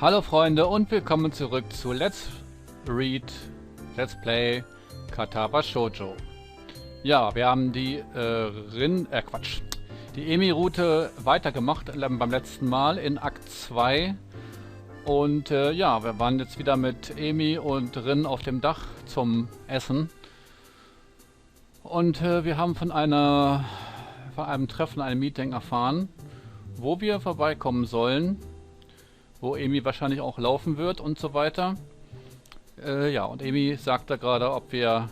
Hallo Freunde und willkommen zurück zu Let's Play Katawa Shoujo. Ja, wir haben die die Emi-Route weitergemacht beim letzten Mal in Akt 2. Und ja, wir waren jetzt wieder mit Emi und Rin auf dem Dach zum Essen. Und wir haben von einem Treffen, einem Meeting erfahren, wo wir vorbeikommen sollen. Wo Emi wahrscheinlich auch laufen wird und so weiter. Ja, und Emi sagt da gerade, ob wir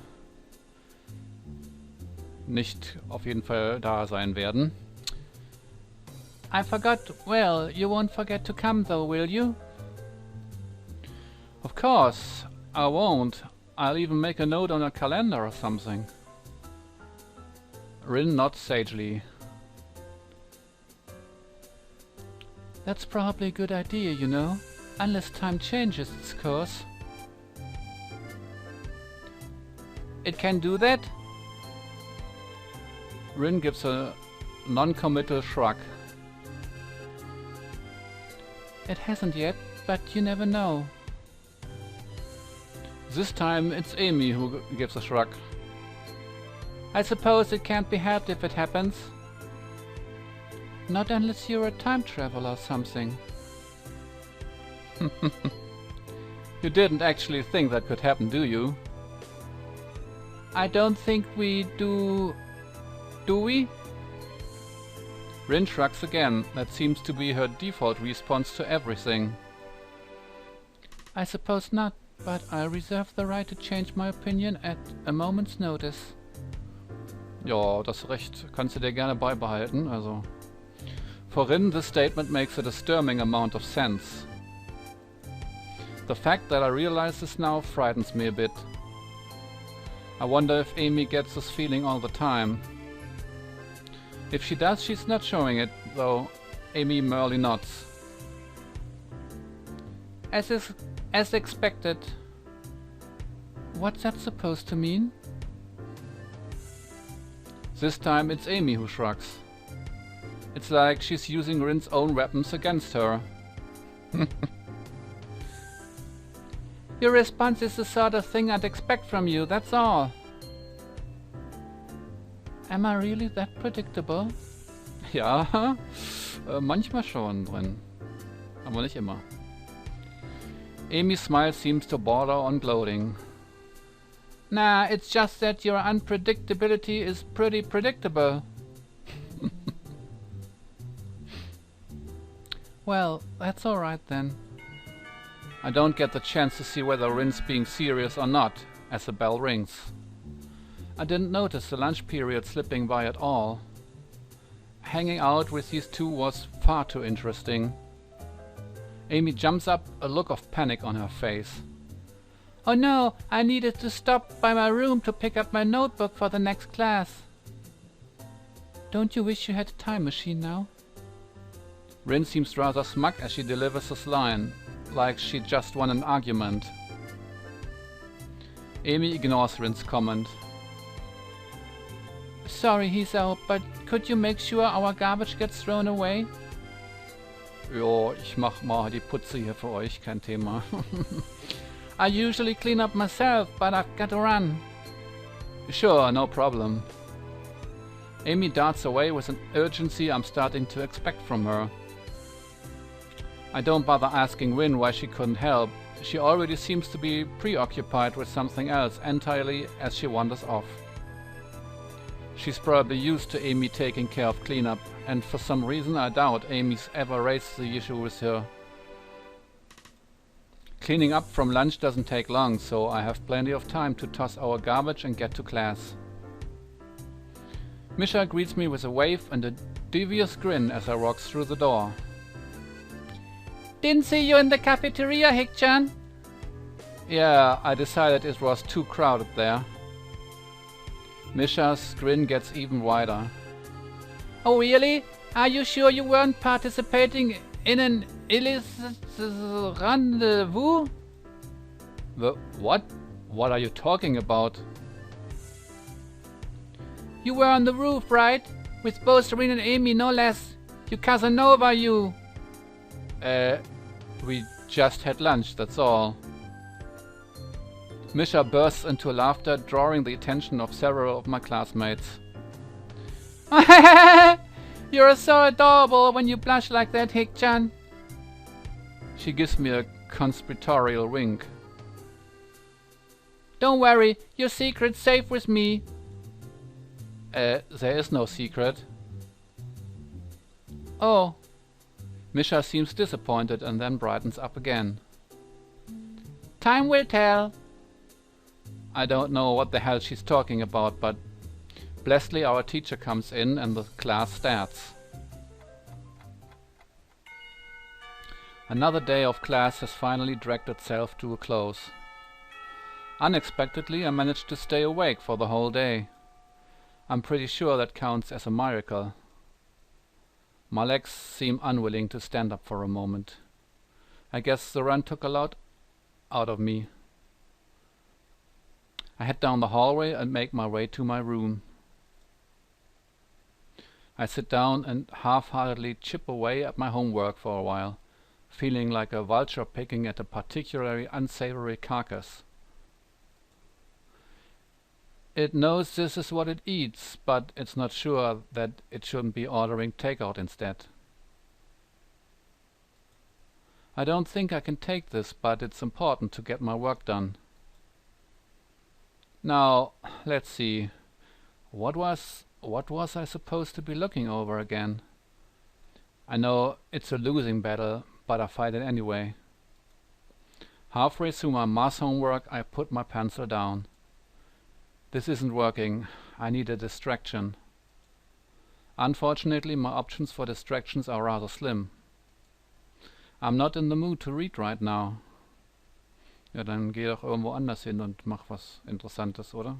nicht auf jeden Fall da sein werden. I forgot. Well, you won't forget to come though, will you? Of course, I won't. I'll even make a note on a calendar or something. Rin nods sagely. That's probably a good idea, you know, unless time changes its course. It can do that? Rin gives a non-committal shrug. It hasn't yet, but you never know. This time it's Emi who gives a shrug. I suppose it can't be helped if it happens. Not unless you're a time traveler or something. You didn't actually think that could happen, do you? I don't think we do... Do we? Rin shrugs again. That seems to be her default response to everything. I suppose not, but I reserve the right to change my opinion at a moment's notice. Ja, das Recht kannst du dir gerne beibehalten, also... For Rin, this statement makes a disturbing amount of sense. The fact that I realize this now frightens me a bit. I wonder if Emi gets this feeling all the time. If she does, she's not showing it, though. Emi merely nods. As expected. What's that supposed to mean? This time it's Emi who shrugs. It's like she's using Rin's own weapons against her. Your response is the sort of thing I'd expect from you, that's all. Am I really that predictable? Ja, manchmal schon drin. Aber nicht immer. Emi's smile seems to border on gloating. Nah, it's just that your unpredictability is pretty predictable. Well, that's alright then. I don't get the chance to see whether Rin's being serious or not, as the bell rings. I didn't notice the lunch period slipping by at all. Hanging out with these two was far too interesting. Emi jumps up, a look of panic on her face. Oh no, I needed to stop by my room to pick up my notebook for the next class. Don't you wish you had a time machine now? Rin seems rather smug as she delivers this line, like she just won an argument. Emi ignores Rin's comment. Sorry, he's out, but could you make sure our garbage gets thrown away? Jo, ich mach mal die Putze hier für euch, kein Thema. I usually clean up myself, but I've got to run. Sure, no problem. Emi darts away with an urgency I'm starting to expect from her. I don't bother asking Rin why she couldn't help. She already seems to be preoccupied with something else entirely as she wanders off. She's probably used to Emi taking care of cleanup, and for some reason I doubt Emi's ever raised the issue with her. Cleaning up from lunch doesn't take long, so I have plenty of time to toss our garbage and get to class. Misha greets me with a wave and a devious grin as I walk through the door. Didn't see you in the cafeteria, Hick-chan. Yeah, I decided it was too crowded there. Misha's grin gets even wider. Oh really? Are you sure you weren't participating in an illicit rendezvous? What? What are you talking about? You were on the roof, right? With both Rin and Emi, no less. You Casanova, you. We Just had lunch, that's all. Misha bursts into laughter, drawing the attention of several of my classmates. You're so adorable when you blush like that, Hik-chan. She gives me a conspiratorial wink. Don't worry, your secret's safe with me. There is no secret. Oh. Misha seems disappointed and then brightens up again. Time will tell. I don't know what the hell she's talking about, but blessedly our teacher comes in and the class starts. Another day of class has finally dragged itself to a close. Unexpectedly, I managed to stay awake for the whole day. I'm pretty sure that counts as a miracle. My legs seem unwilling to stand up for a moment. I guess the run took a lot out of me. I head down the hallway and make my way to my room. I sit down and half-heartedly chip away at my homework for a while, feeling like a vulture picking at a particularly unsavory carcass. It knows this is what it eats, but it's not sure that it shouldn't be ordering takeout instead. I don't think I can take this, but it's important to get my work done. Now, let's see. What was I supposed to be looking over again? I know it's a losing battle, but I fight it anyway. Halfway through my math homework, I put my pencil down. This isn't working. I need a distraction. Unfortunately, my options for distractions are rather slim. I'm not in the mood to read right now. Ja, dann geh doch irgendwo anders hin und mach was Interessantes, oder?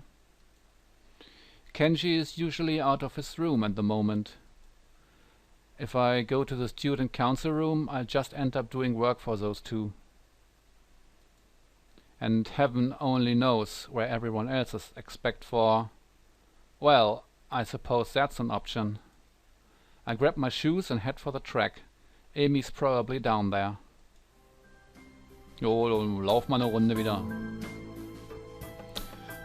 Kenji is usually out of his room at the moment. If I go to the student council room, I'll just end up doing work for those two. And heaven only knows where everyone else is except for... Well, I suppose that's an option. I grab my shoes and head for the track. Amy's probably down there. Jo, lauf mal eine Runde wieder.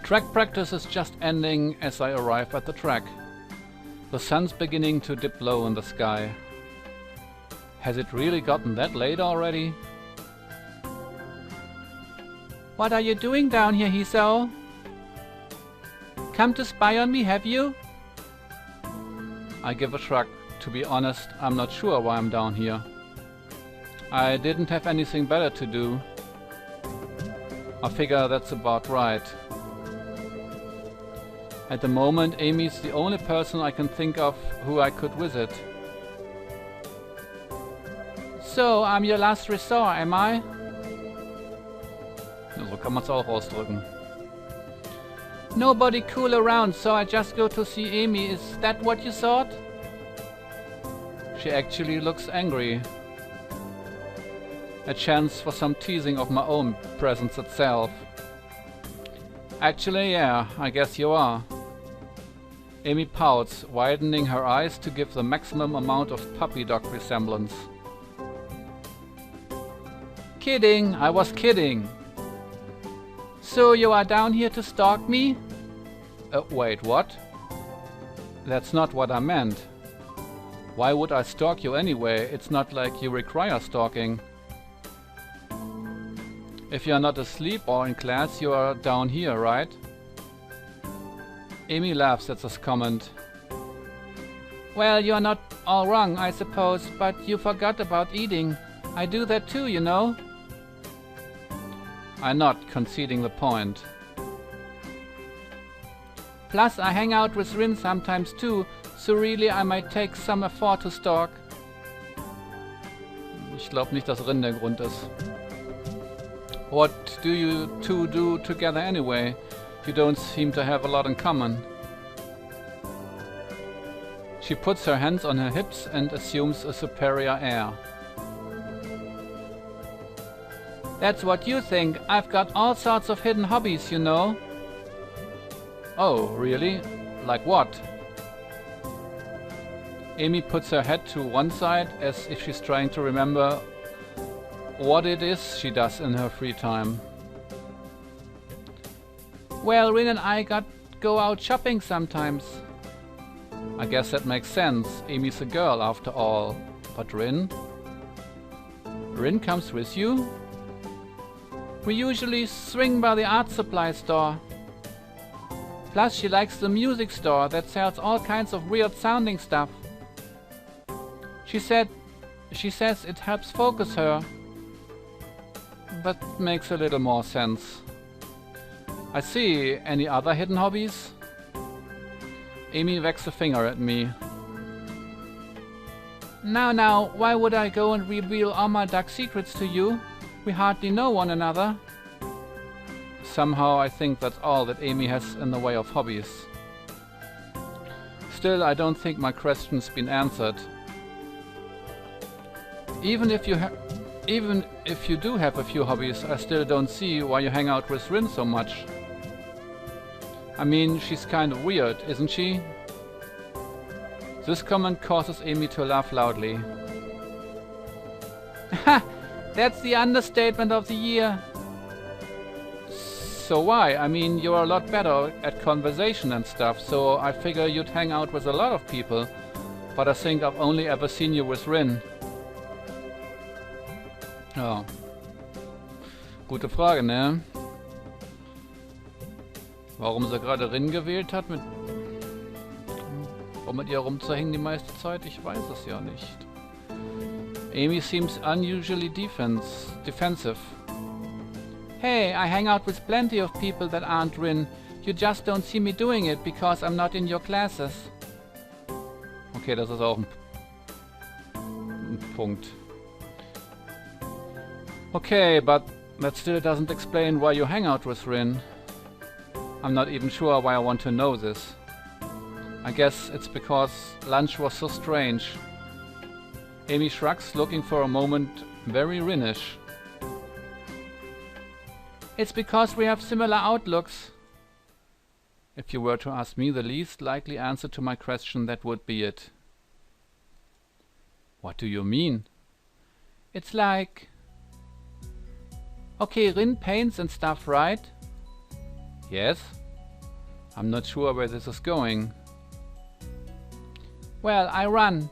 Track practice is just ending as I arrive at the track. The sun's beginning to dip low in the sky. Has it really gotten that late already? What are you doing down here, Hiso? Come to spy on me, have you? I give a shrug. To be honest, I'm not sure why I'm down here. I didn't have anything better to do. I figure that's about right. At the moment, Amy's the only person I can think of who I could visit. So, I'm your last resort, am I? Ja, so kann man es auch ausdrücken. Nobody cool around, so I just go to see Amy. Is that what you thought? She actually looks angry. A chance for some teasing of my own presence itself. Actually, yeah, I guess you are. Amy pouts, widening her eyes to give the maximum amount of puppy dog resemblance. Kidding, I was kidding. So you are down here to stalk me? Wait, what? That's not what I meant. Why would I stalk you anyway? It's not like you require stalking. If you're not asleep or in class, you are down here, right? Amy laughs at this comment. Well, you're not all wrong, I suppose, but you forgot about eating. I do that too, you know. I'm not conceding the point. Plus, I hang out with Rin sometimes too, so really I might take some effort to stalk. Ich glaube nicht, dass Rin der Grund ist. What do you two do together anyway? You don't seem to have a lot in common. She puts her hands on her hips and assumes a superior air. That's what you think. I've got all sorts of hidden hobbies, you know. Oh, really? Like what? Amy puts her head to one side as if she's trying to remember what it is she does in her free time. Well, Rin and I go out shopping sometimes. I guess that makes sense. Amy's a girl after all. But Rin? Rin comes with you? We usually swing by the art supply store. Plus she likes the music store that sells all kinds of weird sounding stuff. She says it helps focus her. That makes a little more sense. I see. Any other hidden hobbies? Amy wags a finger at me. Now, why would I go and reveal all my dark secrets to you? We hardly know one another. Somehow I think that's all that Amy has in the way of hobbies. Still, I don't think my question's been answered. Even if you do have a few hobbies, I still don't see why you hang out with Rin so much. I mean, she's kind of weird, isn't she? This comment causes Amy to laugh loudly. Ha! That's the understatement of the year. So why? I mean, you're a lot better at conversation and stuff, so I figure you'd hang out with a lot of people. But I think I've only ever seen you with Rin. Ja. Gute Frage, ne? Warum sie gerade Rin gewählt hat, um mit ihr rumzuhängen die meiste Zeit, ich weiß es ja nicht. Amy seems unusually defensive. Hey, I hang out with plenty of people that aren't Rin. You just don't see me doing it because I'm not in your classes. Okay, das ist auch ein Punkt. Okay, but that still doesn't explain why you hang out with Rin. I'm not even sure why I want to know this. I guess it's because lunch was so strange. Amy shrugs, looking for a moment very Rin-ish. It's because we have similar outlooks. If you were to ask me the least likely answer to my question, that would be it. What do you mean? It's like... Okay, Rin paints and stuff, right? Yes. I'm not sure where this is going. Well, I run.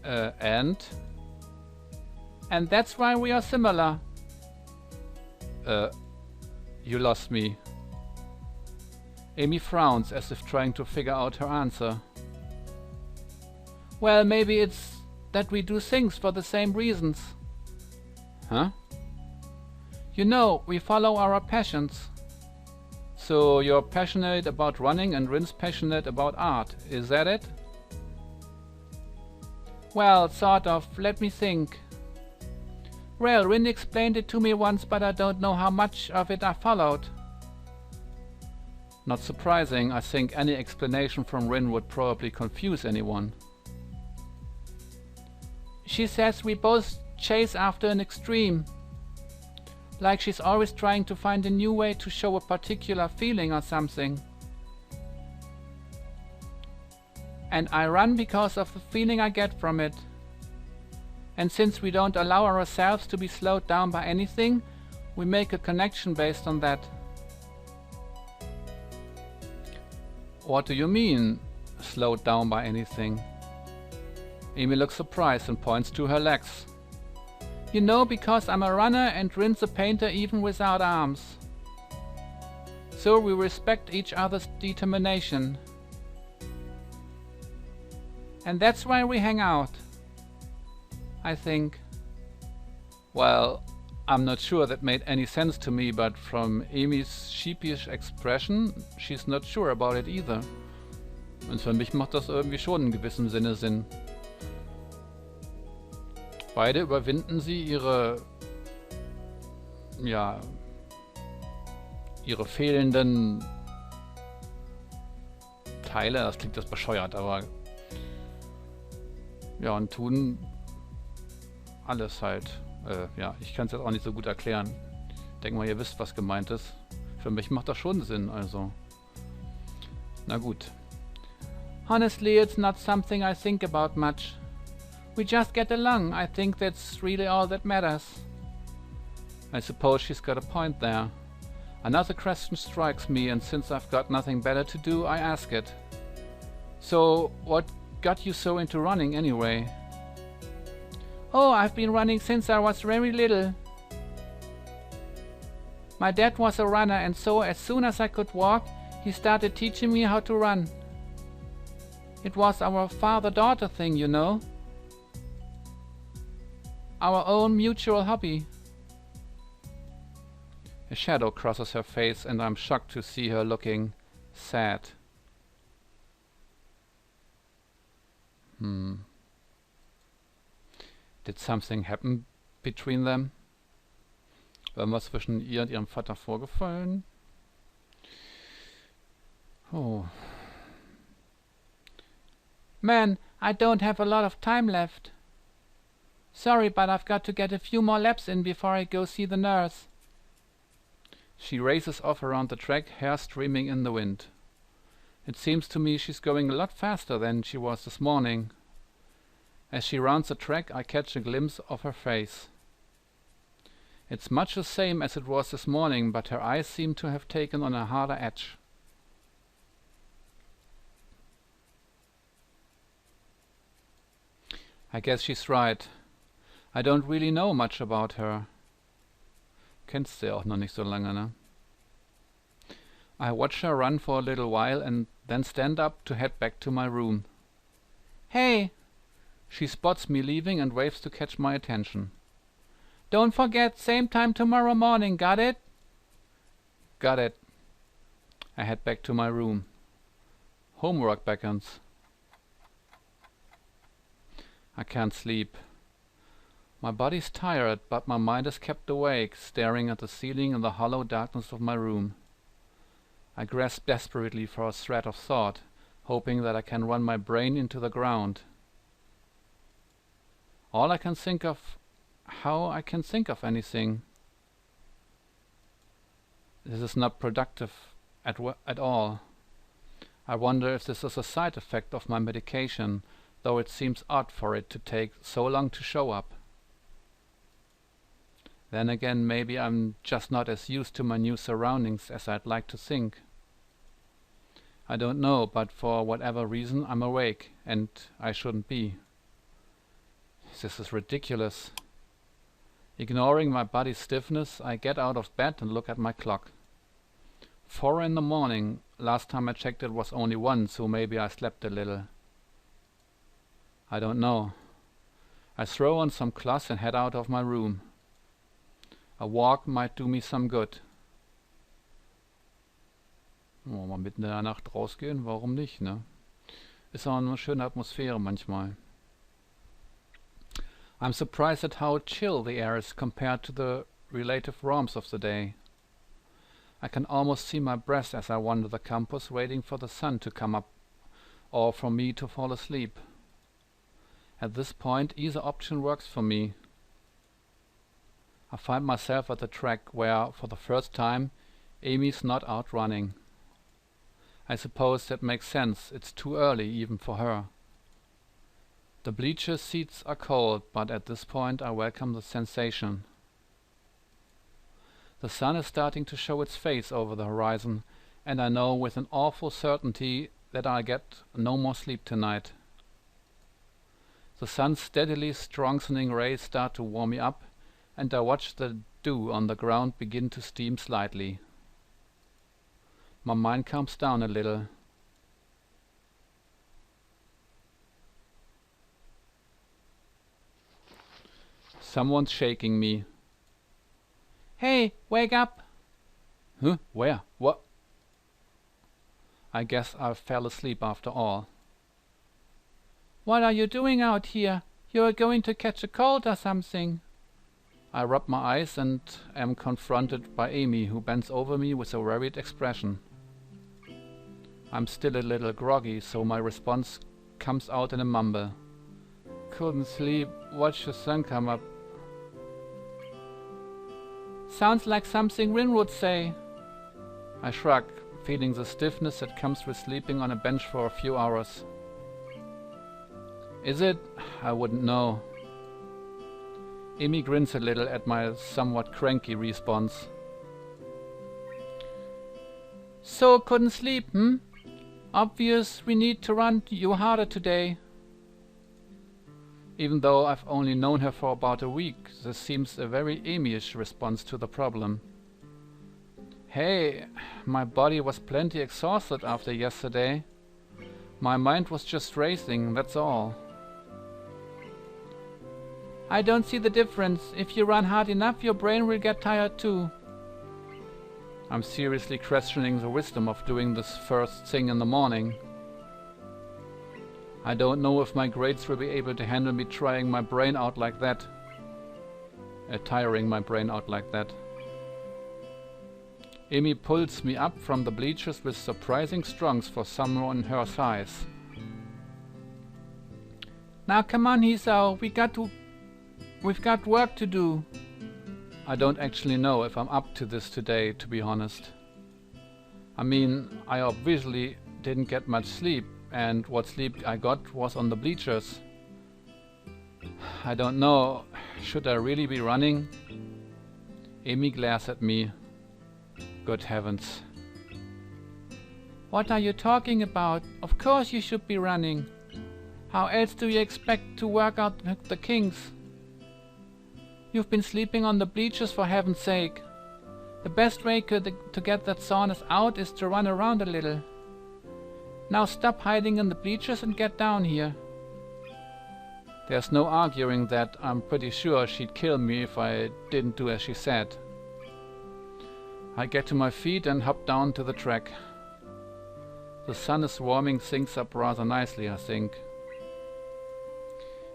And? And that's why we are similar. You lost me. Amy frowns as if trying to figure out her answer. Well, maybe it's that we do things for the same reasons. Huh? You know, we follow our passions. So you're passionate about running and Rin's passionate about art, is that it? Well, sort of. Let me think. Well, Rin explained it to me once, but I don't know how much of it I followed. Not surprising. I think any explanation from Rin would probably confuse anyone. She says we both chase after an extreme. Like she's always trying to find a new way to show a particular feeling or something. And I run because of the feeling I get from it. And since we don't allow ourselves to be slowed down by anything, we make a connection based on that. What do you mean, slowed down by anything? Amy looks surprised and points to her legs. You know, because I'm a runner and Rin's a painter even without arms. So we respect each other's determination. And that's why we hang out, I think. Well, I'm not sure that made any sense to me, but from Amy's sheepish expression, she's not sure about it either. Und für mich macht das irgendwie schon in gewissem Sinne Sinn. Beide überwinden sie ihre fehlenden Teile, das klingt jetzt bescheuert, aber ja, und tun alles halt. Ich kann es jetzt auch nicht so gut erklären. Ich denke mal, ihr wisst, was gemeint ist. Für mich macht das schon Sinn, also. Na gut. Honestly, it's not something I think about much. We just get along. I think that's really all that matters. I suppose she's got a point there. Another question strikes me, and since I've got nothing better to do, I ask it. So, what got you so into running anyway? Oh, I've been running since I was very little. My dad was a runner, and so as soon as I could walk, he started teaching me how to run. It was our father-daughter thing, you know. Our own mutual hobby. A shadow crosses her face, and I'm shocked to see her looking sad. Did something happen between them? Irgendwas zwischen ihr und ihrem Vater vorgefallen? Oh. Man, I don't have a lot of time left. Sorry, but I've got to get a few more laps in before I go see the nurse. She races off around the track, hair streaming in the wind. It seems to me she's going a lot faster than she was this morning. As she rounds the track, I catch a glimpse of her face. It's much the same as it was this morning, but her eyes seem to have taken on a harder edge. I guess she's right. I don't really know much about her. Kennst sie auch noch nicht so lange, ne? I watch her run for a little while and then stand up to head back to my room. Hey! She spots me leaving and waves to catch my attention. Don't forget, same time tomorrow morning, got it? Got it. I head back to my room. Homework beckons. I can't sleep. My body's tired, but my mind is kept awake, staring at the ceiling in the hollow darkness of my room. I grasp desperately for a thread of thought, hoping that I can run my brain into the ground. All I can think of how I can think of anything. This is not productive at all. I wonder if this is a side effect of my medication, though it seems odd for it to take so long to show up. Then again, maybe I'm just not as used to my new surroundings as I'd like to think. I don't know, but for whatever reason I'm awake, and I shouldn't be. This is ridiculous. Ignoring my body's stiffness, I get out of bed and look at my clock. 4 in the morning. Last time I checked it was only 1, so maybe I slept a little. I don't know. I throw on some clothes and head out of my room. A walk might do me some good. Oh, mal mitten in der Nacht rausgehen, warum nicht, ne? Ist auch eine schöne Atmosphäre manchmal. I'm surprised at how chill the air is compared to the relative warmth of the day. I can almost see my breath as I wander the campus, waiting for the sun to come up or for me to fall asleep. At this point, either option works for me. I find myself at the track where, for the first time, Amy's not out running. I suppose that makes sense. It's too early even for her. The bleacher seats are cold, but at this point I welcome the sensation. The sun is starting to show its face over the horizon, and I know with an awful certainty that I'll get no more sleep tonight. The sun's steadily strengthening rays start to warm me up, and I watch the dew on the ground begin to steam slightly. My mind calms down a little. Someone's shaking me. Hey, wake up! Huh? Where? What? I guess I fell asleep after all. What are you doing out here? You're going to catch a cold or something. I rub my eyes and am confronted by Amy, who bends over me with a worried expression. I'm still a little groggy, so my response comes out in a mumble. Couldn't sleep, watch the sun come up. Sounds like something Rin would say. I shrug, feeling the stiffness that comes with sleeping on a bench for a few hours. Is it? I wouldn't know. Amy grins a little at my somewhat cranky response. So couldn't sleep, hmm? Obvious we need to run you harder today. Even though I've only known her for about a week, this seems a very Amy-ish response to the problem. Hey, my body was plenty exhausted after yesterday. My mind was just racing, that's all. I don't see the difference. If you run hard enough, your brain will get tired too. I'm seriously questioning the wisdom of doing this first thing in the morning. I don't know if my grades will be able to handle me trying my brain out like that. Tiring my brain out like that. Amy pulls me up from the bleachers with surprising strongs for someone her size. Now come on, Hisao, we've got work to do. I don't actually know if I'm up to this today, to be honest. I mean, I obviously didn't get much sleep, and what sleep I got was on the bleachers. I don't know, should I really be running? Amy glares at me. Good heavens. What are you talking about? Of course you should be running. How else do you expect to work out the kinks? You've been sleeping on the bleachers for heaven's sake. The best way to get that soreness out is to run around a little. Now stop hiding in the bleachers and get down here. There's no arguing that. I'm pretty sure she'd kill me if I didn't do as she said. I get to my feet and hop down to the track. The sun is warming things up rather nicely, I think.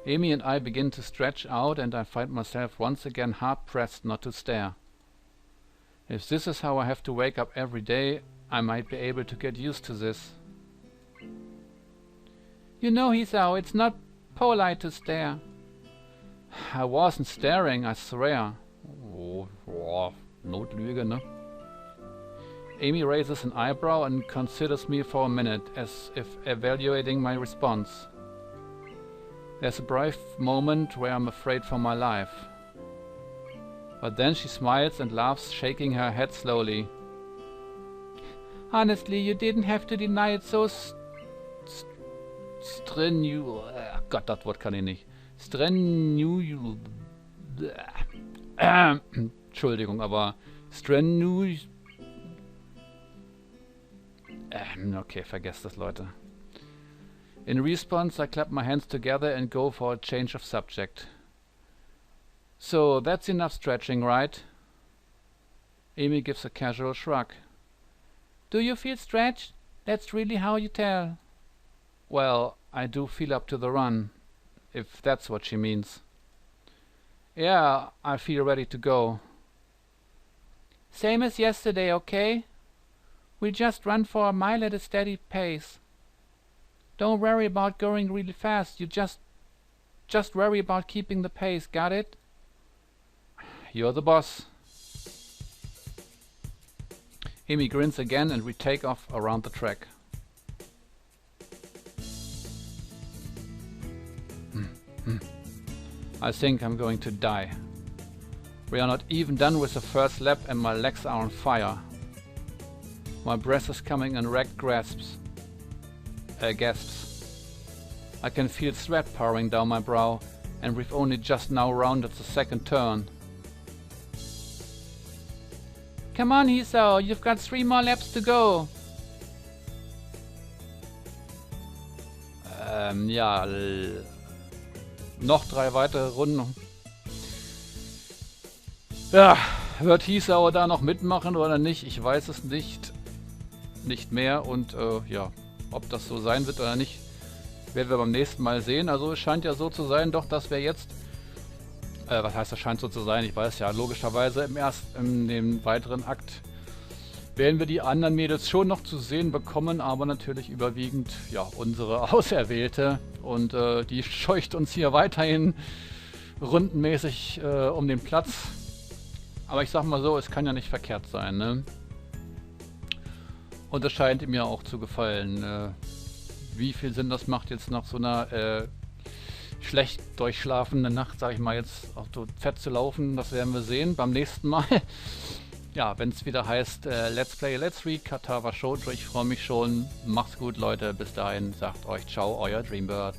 Amy and I begin to stretch out, and I find myself once again hard-pressed not to stare. If this is how I have to wake up every day, I might be able to get used to this. You know, Hisao, it's not polite to stare. I wasn't staring, I swear. Oh, Notlüge, ne? Amy raises an eyebrow and considers me for a minute, as if evaluating my response. There's a brief moment where I'm afraid for my life. But then she smiles and laughs, shaking her head slowly. Honestly, you didn't have to deny it so Gott, das Wort kann ich nicht. Entschuldigung, aber okay, vergesst das, Leute. In response, I clap my hands together and go for a change of subject. So, that's enough stretching, right? Amy gives a casual shrug. Do you feel stretched? That's really how you tell. Well, I do feel up to the run, if that's what she means. Yeah, I feel ready to go. Same as yesterday, okay? We'll just run for a mile at a steady pace. Don't worry about going really fast, you just worry about keeping the pace, got it? You're the boss. Amy grins again and we take off around the track. I think I'm going to die. We are not even done with the first lap and my legs are on fire. My breath is coming in ragged gasps. I can feel sweat pouring down my brow, and we've only just now rounded the second turn. Come on, Hisao, you've got 3 more laps to go. Ja, noch 3 weitere Runden. Ja, wird Hisao da noch mitmachen oder nicht? Ich weiß es nicht. Nicht mehr und ja, ob das so sein wird oder nicht, werden wir beim nächsten Mal sehen. Also es scheint ja so zu sein, doch, dass wir jetzt, was heißt das scheint so zu sein? Ich weiß ja, logischerweise in dem weiteren Akt werden wir die anderen Mädels schon noch zu sehen bekommen, aber natürlich überwiegend, ja, unsere Auserwählte und die scheucht uns hier weiterhin rundenmäßig um den Platz. Aber ich sag mal so, es kann ja nicht verkehrt sein, ne? Und es scheint mir auch zu gefallen. Wie viel Sinn das macht, jetzt nach so einer schlecht durchschlafene Nacht, sag ich mal, jetzt auch so fett zu laufen. Das werden wir sehen beim nächsten Mal. Ja, wenn es wieder heißt Let's Play, Let's Read, Katawa Shoujo. Ich freue mich schon. Macht's gut, Leute. Bis dahin, sagt euch ciao, euer Dreambird.